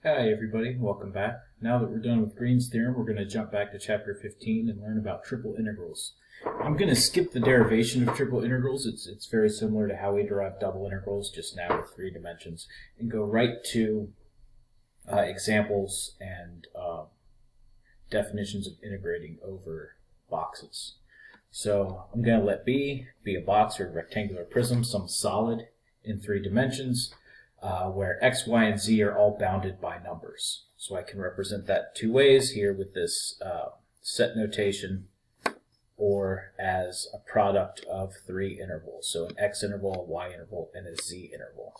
Hi everybody, welcome back. Now that we're done with Green's theorem, we're going to jump back to chapter 15 and learn about triple integrals. I'm going to skip the derivation of triple integrals. It's very similar to how we derive double integrals, just now with 3 dimensions, and go right to examples and definitions of integrating over boxes. So I'm going to let B be a box or a rectangular prism, some solid in 3 dimensions. Where x, y, and z are all bounded by numbers. So I can represent that 2 ways here with this set notation or as a product of 3 intervals. So an x interval, a y interval, and a z interval.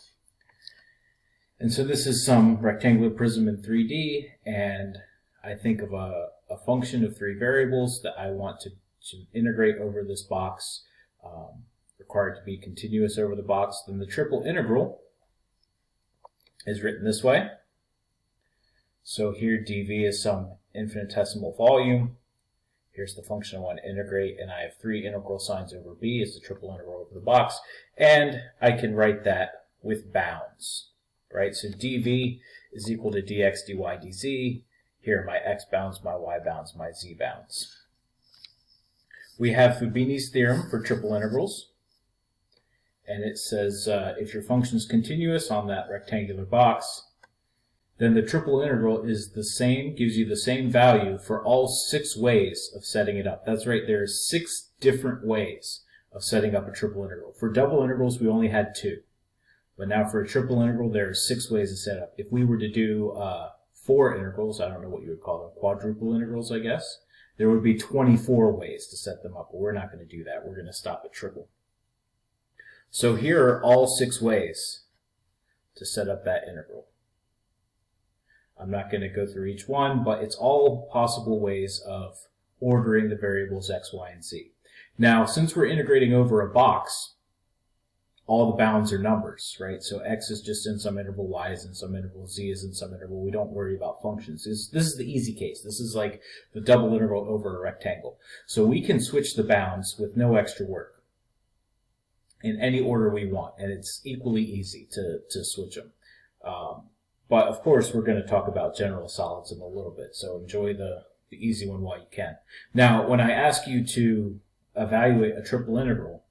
And so this is some rectangular prism in 3D, and I think of a function of 3 variables that I want to integrate over this box, required to be continuous over the box. Then the triple integral is written this way. So here dv is some infinitesimal volume. Here's the function I want to integrate, and I have 3 integral signs over b as the triple integral over the box. And I can write that with bounds, right? So dv is equal to dx, dy, dz. Here are my x bounds, my y bounds, my z bounds. We have Fubini's theorem for triple integrals. And it says if your function is continuous on that rectangular box, then the triple integral is the same, gives you the same value for all 6 ways of setting it up. That's right, there are 6 different ways of setting up a triple integral. For double integrals, we only had 2. But now for a triple integral, there are 6 ways to set up. If we were to do 4 integrals, I don't know what you would call them, quadruple integrals, I guess, there would be 24 ways to set them up. But we're not going to do that. We're going to stop at triple. So here are all 6 ways to set up that integral. I'm not going to go through each one, but it's all possible ways of ordering the variables x, y, and z. Now, since we're integrating over a box, all the bounds are numbers, right? So x is just in some interval, y is in some interval, z is in some interval. We don't worry about functions. This is the easy case. This is like the double integral over a rectangle. So we can switch the bounds with no extra work in any order we want, and it's equally easy to switch them. But of course, we're going to talk about general solids in a little bit, so enjoy the easy one while you can. Now, when I ask you to evaluate a triple integral,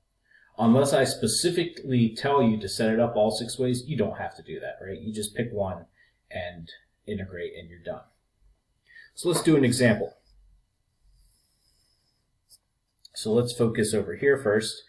unless I specifically tell you to set it up all 6 ways, you don't have to do that, right? You just pick one and integrate, and you're done. So let's do an example. So let's focus over here first.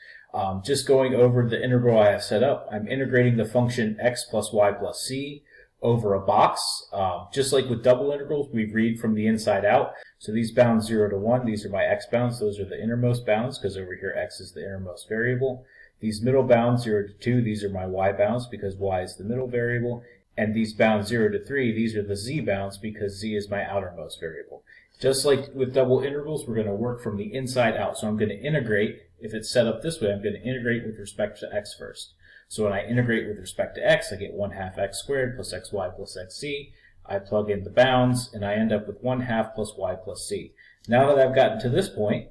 Just going over the integral I have set up, I'm integrating the function x plus y plus c over a box. Just like with double integrals, we read from the inside out. So these bounds 0 to 1, these are my x bounds. Those are the innermost bounds, because over here x is the innermost variable. These middle bounds 0 to 2, these are my y bounds, because y is the middle variable. And these bounds 0 to 3, these are the z bounds, because z is my outermost variable. Just like with double integrals, we're going to work from the inside out. So I'm going to integrate. If it's set up this way, I'm going to integrate with respect to x first. So when I integrate with respect to x, I get 1/2 x squared plus xy plus xz. I plug in the bounds, and I end up with 1/2 plus y plus c. Now that I've gotten to this point,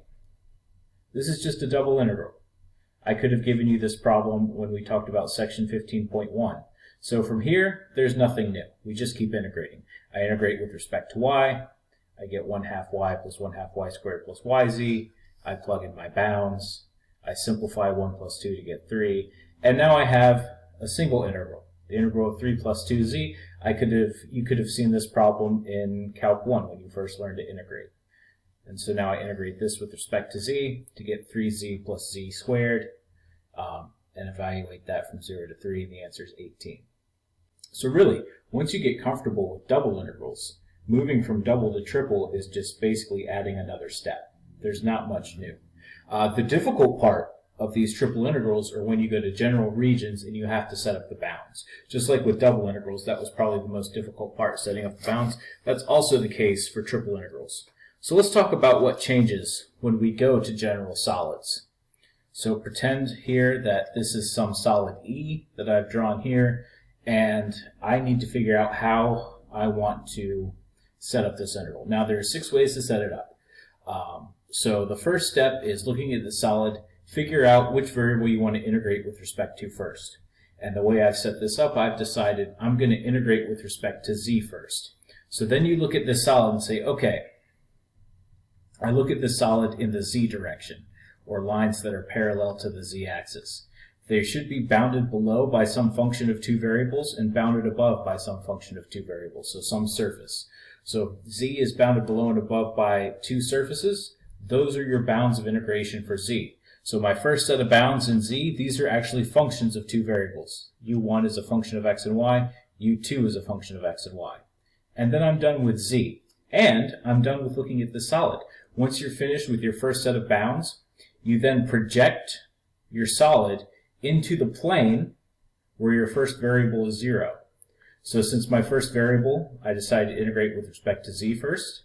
this is just a double integral. I could have given you this problem when we talked about section 15.1. So from here, there's nothing new. We just keep integrating. I integrate with respect to y. I get 1/2 y plus 1/2 y squared plus yz. I plug in my bounds. I simplify 1 plus 2 to get 3. And now I have a single integral, the integral of 3 plus 2z. You could have seen this problem in Calc 1 when you first learned to integrate. And so now I integrate this with respect to z to get 3z plus z squared, and evaluate that from 0 to 3, and the answer is 18. So really, once you get comfortable with double integrals, moving from double to triple is just basically adding another step. There's not much new. The difficult part of these triple integrals are when you go to general regions and you have to set up the bounds. Just like with double integrals, that was probably the most difficult part, setting up the bounds. That's also the case for triple integrals. So let's talk about what changes when we go to general solids. So pretend here that this is some solid E that I've drawn here, and I need to figure out how I want to set up this integral. Now there are 6 ways to set it up. So the first step is looking at the solid, figure out which variable you want to integrate with respect to first. And the way I've set this up, I've decided I'm going to integrate with respect to z first. So then you look at this solid and say, okay, I look at this solid in the z direction, or lines that are parallel to the z-axis. They should be bounded below by some function of two variables and bounded above by some function of two variables, so some surface. So if z is bounded below and above by two surfaces, those are your bounds of integration for z. So my first set of bounds in z, these are actually functions of two variables. u1 is a function of x and y, u2 is a function of x and y. And then I'm done with z. And I'm done with looking at the solid. Once you're finished with your first set of bounds, you then project your solid into the plane where your first variable is 0. So since my first variable, I decided to integrate with respect to z first,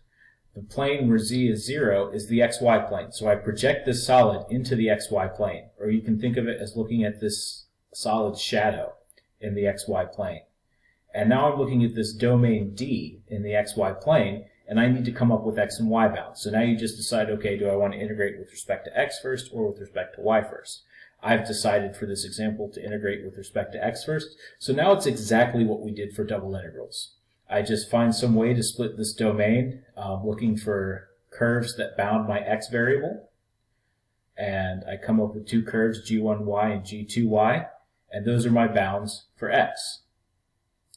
the plane where z is 0 is the xy plane. So I project this solid into the xy plane, or you can think of it as looking at this solid shadow in the xy plane. And now I'm looking at this domain D in the xy plane, and I need to come up with x and y bounds. So now you just decide, okay, do I want to integrate with respect to x first or with respect to y first? I've decided for this example to integrate with respect to x first. So now it's exactly what we did for double integrals. I just find some way to split this domain, looking for curves that bound my x variable. And I come up with two curves, g1y and g2y, and those are my bounds for x.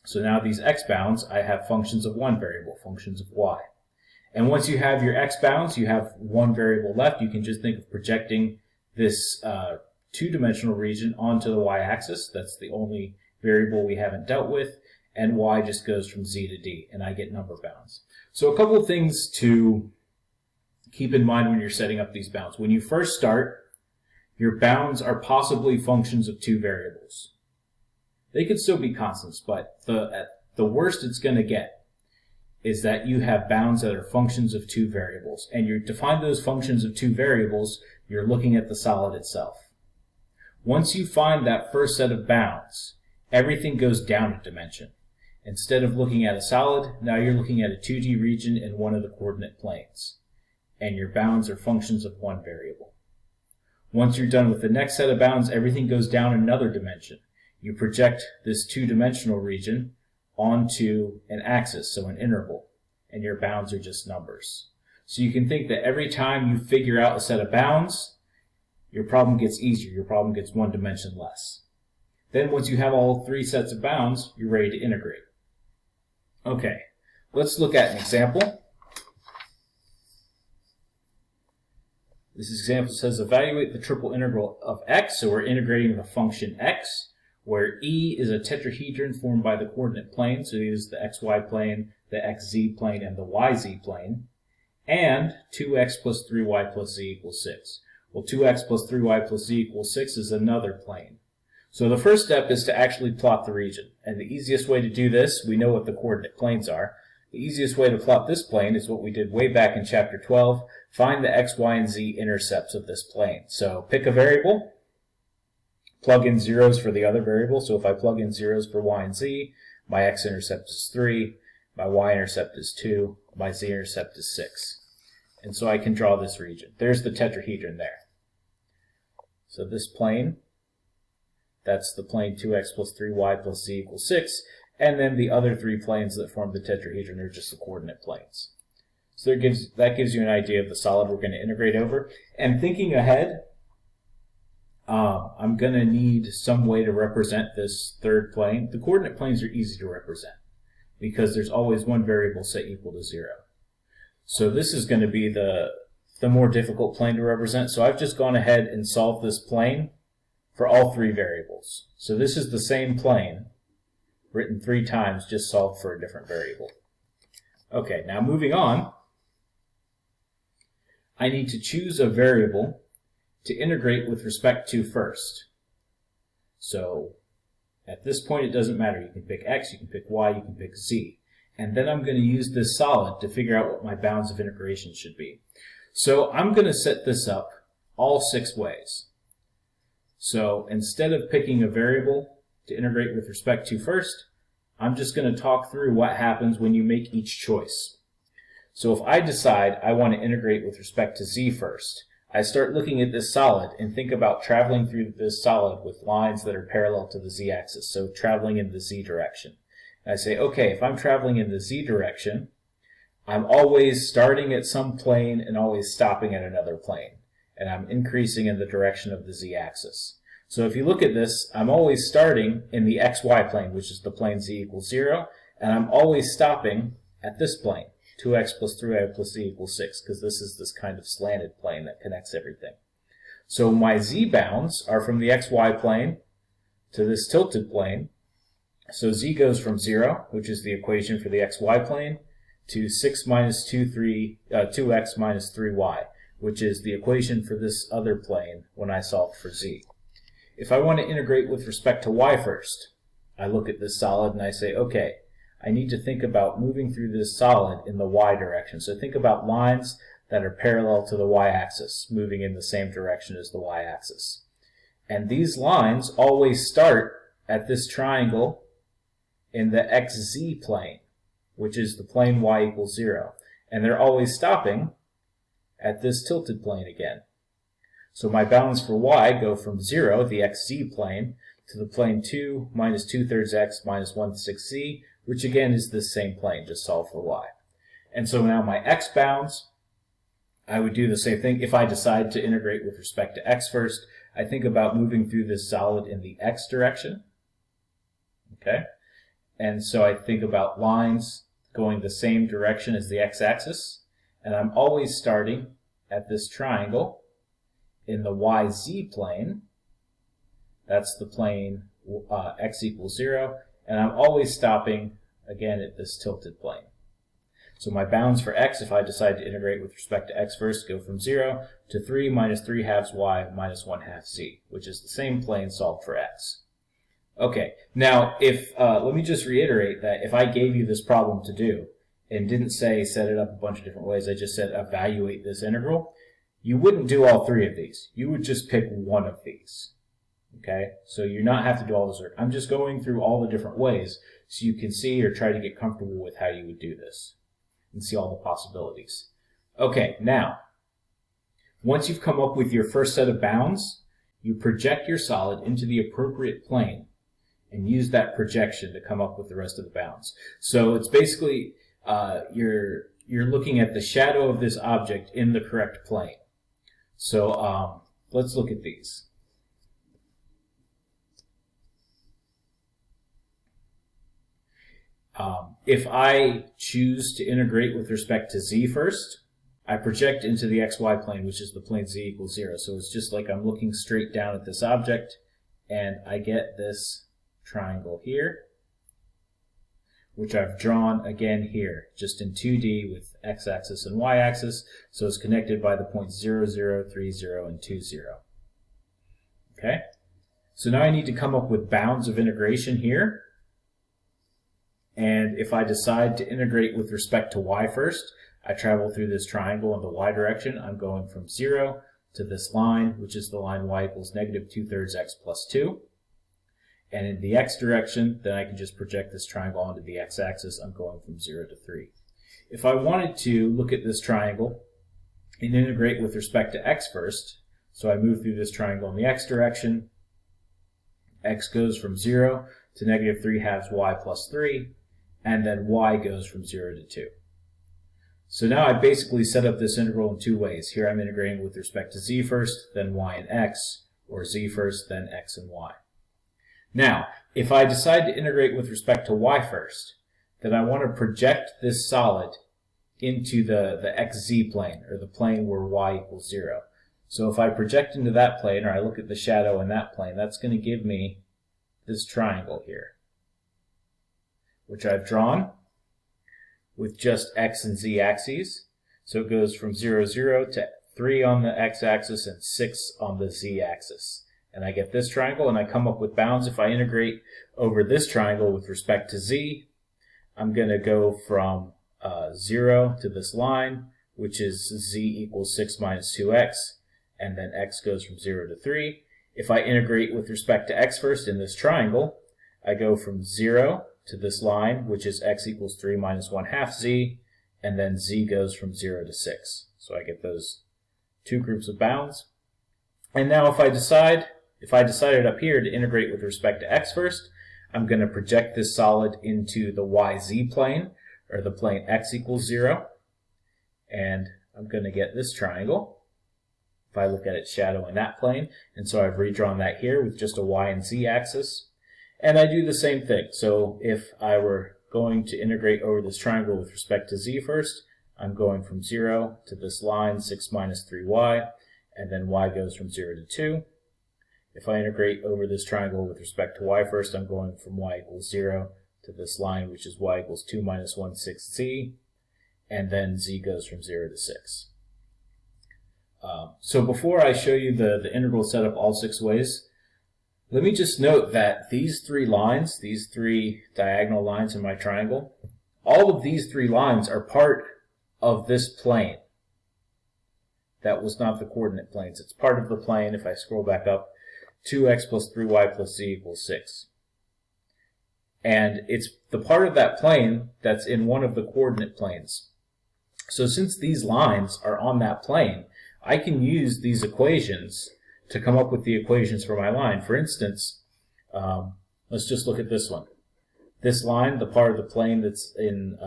So now these x bounds, I have functions of one variable, functions of y. And once you have your x bounds, you have one variable left. You can just think of projecting this two-dimensional region onto the y-axis. That's the only variable we haven't dealt with. And y just goes from z to d, and I get number bounds. So a couple of things to keep in mind when you're setting up these bounds. When you first start, your bounds are possibly functions of two variables. They could still be constants, but the worst it's going to get is that you have bounds that are functions of two variables. And you define those functions of two variables, you're looking at the solid itself. Once you find that first set of bounds, everything goes down a dimension. Instead of looking at a solid, now you're looking at a 2D region in one of the coordinate planes. And your bounds are functions of one variable. Once you're done with the next set of bounds, everything goes down another dimension. You project this two-dimensional region onto an axis, so an interval, and your bounds are just numbers. So you can think that every time you figure out a set of bounds, your problem gets easier. Your problem gets one dimension less. Then once you have all three sets of bounds, you're ready to integrate. Okay, let's look at an example. This example says evaluate the triple integral of x, so we're integrating the function x, where E is a tetrahedron formed by the coordinate plane, so it is the xy plane, the xz plane, and the yz plane, and 2x plus 3y plus z equals 6. Well, 2x plus 3y plus z equals 6 is another plane. So the first step is to actually plot the region. And the easiest way to do this, we know what the coordinate planes are. The easiest way to plot this plane is what we did way back in chapter 12. Find the x, y, and z intercepts of this plane. So pick a variable, plug in zeros for the other variable. So if I plug in zeros for y and z, my x-intercept is 3, my y-intercept is 2, my z-intercept is 6. And so I can draw this region. There's the tetrahedron there. So this plane, that's the plane 2x plus 3y plus z equals 6. And then the other three planes that form the tetrahedron are just the coordinate planes. So that gives you an idea of the solid we're going to integrate over. And thinking ahead, I'm going to need some way to represent this third plane. The coordinate planes are easy to represent because there's always one variable set equal to 0. So this is going to be the more difficult plane to represent. So I've just gone ahead and solved this plane for all three variables. So this is the same plane written 3 times, just solved for a different variable. Okay, now moving on, I need to choose a variable to integrate with respect to first. So at this point it doesn't matter. You can pick x, you can pick y, you can pick z. And then I'm going to use this solid to figure out what my bounds of integration should be. So I'm going to set this up all 6 ways. So instead of picking a variable to integrate with respect to first, I'm just going to talk through what happens when you make each choice. So if I decide I want to integrate with respect to z first, I start looking at this solid and think about traveling through this solid with lines that are parallel to the z-axis, so traveling in the z direction. And I say, okay, if I'm traveling in the z direction, I'm always starting at some plane and always stopping at another plane. And I'm increasing in the direction of the z-axis. So if you look at this, I'm always starting in the xy plane, which is the plane z equals 0, and I'm always stopping at this plane, 2x plus 3y plus z equals 6, because this is this kind of slanted plane that connects everything. So my z bounds are from the xy plane to this tilted plane. So z goes from 0, which is the equation for the xy plane, to 6 minus 2x minus 3y, which is the equation for this other plane when I solve for z. If I want to integrate with respect to y first, I look at this solid and I say, okay, I need to think about moving through this solid in the y direction. So think about lines that are parallel to the y-axis, moving in the same direction as the y-axis. And these lines always start at this triangle in the xz plane, which is the plane y equals 0. And they're always stopping at this tilted plane again. So my bounds for y go from 0, the xz plane, to the plane 2 minus 2/3 x minus 1/6 z, which again is this same plane, just solve for y. And so now my x bounds, I would do the same thing. If I decide to integrate with respect to x first, I think about moving through this solid in the x direction. Okay? And so I think about lines going the same direction as the x-axis, and I'm always starting at this triangle in the yz plane. That's the plane x equals 0, and I'm always stopping again at this tilted plane. So my bounds for x, if I decide to integrate with respect to x first, go from 0 to 3 minus 3/2 y minus 1/2 z, which is the same plane solved for x. Okay, now if let me just reiterate that if I gave you this problem to do and didn't say set it up a bunch of different ways, I just said evaluate this integral, you wouldn't do all three of these. You would just pick one of these. Okay, so you not have to do all this work. I'm just going through all the different ways so you can see or try to get comfortable with how you would do this and see all the possibilities. Okay, now, once you've come up with your first set of bounds, you project your solid into the appropriate plane and use that projection to come up with the rest of the bounds. So it's basically you're looking at the shadow of this object in the correct plane. So let's look at these. If I choose to integrate with respect to z first, I project into the xy plane, which is the plane z equals 0. So it's just like I'm looking straight down at this object, and I get this triangle here, which I've drawn again here, just in 2D with x-axis and y-axis, so it's connected by the points 0, 0, 3, 0, and 2, 0. Okay? So now I need to come up with bounds of integration here. And if I decide to integrate with respect to y first, I travel through this triangle in the y direction. I'm going from 0 to this line, which is the line y equals negative 2/3 x plus 2. And in the x direction, then I can just project this triangle onto the x-axis. I'm going from 0 to 3. If I wanted to look at this triangle and integrate with respect to x first, so I move through this triangle in the x direction, x goes from 0 to negative 3/2 y plus 3, and then y goes from 0 to 2. So now I basically set up this integral in two ways. Here I'm integrating with respect to z first, then y and x, or z first, then x and y. Now, if I decide to integrate with respect to y first, then I want to project this solid into the xz plane, or the plane where y equals 0. So if I project into that plane, or I look at the shadow in that plane, that's going to give me this triangle here, which I've drawn with just x and z axes. So it goes from 0, 0 to 3 on the x-axis and 6 on the z-axis. And I get this triangle, and I come up with bounds. If I integrate over this triangle with respect to z, I'm going to go from 0 to this line, which is z equals 6 minus 2x, and then x goes from 0 to 3. If I integrate with respect to x first in this triangle, I go from 0 to this line, which is x equals 3 minus 1/2 z, and then z goes from 0 to 6. So I get those two groups of bounds. And now if I decided up here to integrate with respect to x first, I'm going to project this solid into the yz plane, or the plane x equals 0. And I'm going to get this triangle if I look at it shadowing that plane. And so I've redrawn that here with just a y and z axis. And I do the same thing. So if I were going to integrate over this triangle with respect to z first, I'm going from 0 to this line, 6 minus 3y, and then y goes from 0 to 2. If I integrate over this triangle with respect to y first, I'm going from y equals 0 to this line, which is y equals 2 minus 1, 6z, and then z goes from 0 to 6. So before I show you the integral setup all 6 ways, let me just note that these 3 lines, these 3 diagonal lines in my triangle, all of these 3 lines are part of this plane. That was not the coordinate planes. It's part of the plane, if I scroll back up, 2x plus 3y plus z equals 6. And it's the part of that plane that's in one of the coordinate planes. So since these lines are on that plane, I can use these equations to come up with the equations for my line. For instance, let's just look at this one. This line, the part of the plane that's in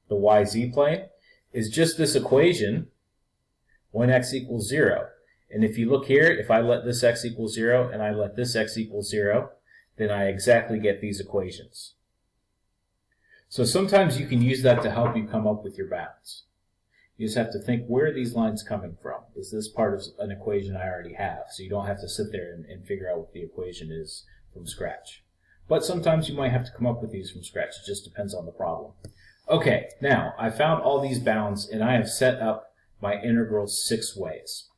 the yz plane, is just this equation when x equals 0. And if you look here, if I let this x equal 0 and I let this x equal 0, then I exactly get these equations. So sometimes you can use that to help you come up with your bounds. You just have to think, where are these lines coming from? Is this part of an equation I already have? So you don't have to sit there and figure out what the equation is from scratch. But sometimes you might have to come up with these from scratch. It just depends on the problem. Okay, now I found all these bounds and I have set up my integral 6 ways.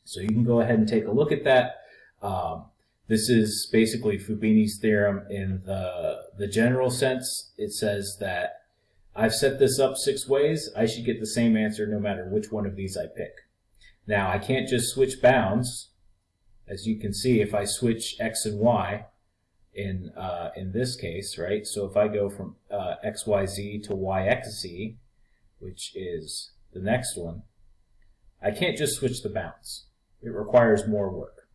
So you can go ahead and take a look at that. This is basically Fubini's theorem in the general sense. It says that I've set this up 6 ways. I should get the same answer no matter which one of these I pick. Now, I can't just switch bounds. As you can see, if I switch x and y in this case, right? So if I go from xyz to yxz, which is the next one, I can't just switch the bounds. It requires more work.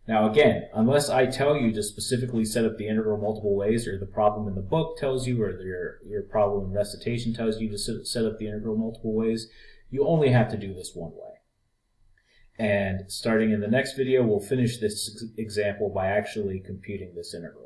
Now again, unless I tell you to specifically set up the integral multiple ways, or the problem in the book tells you, or your problem in recitation tells you to set up the integral multiple ways, you only have to do this one way. And starting in the next video, we'll finish this example by actually computing this integral.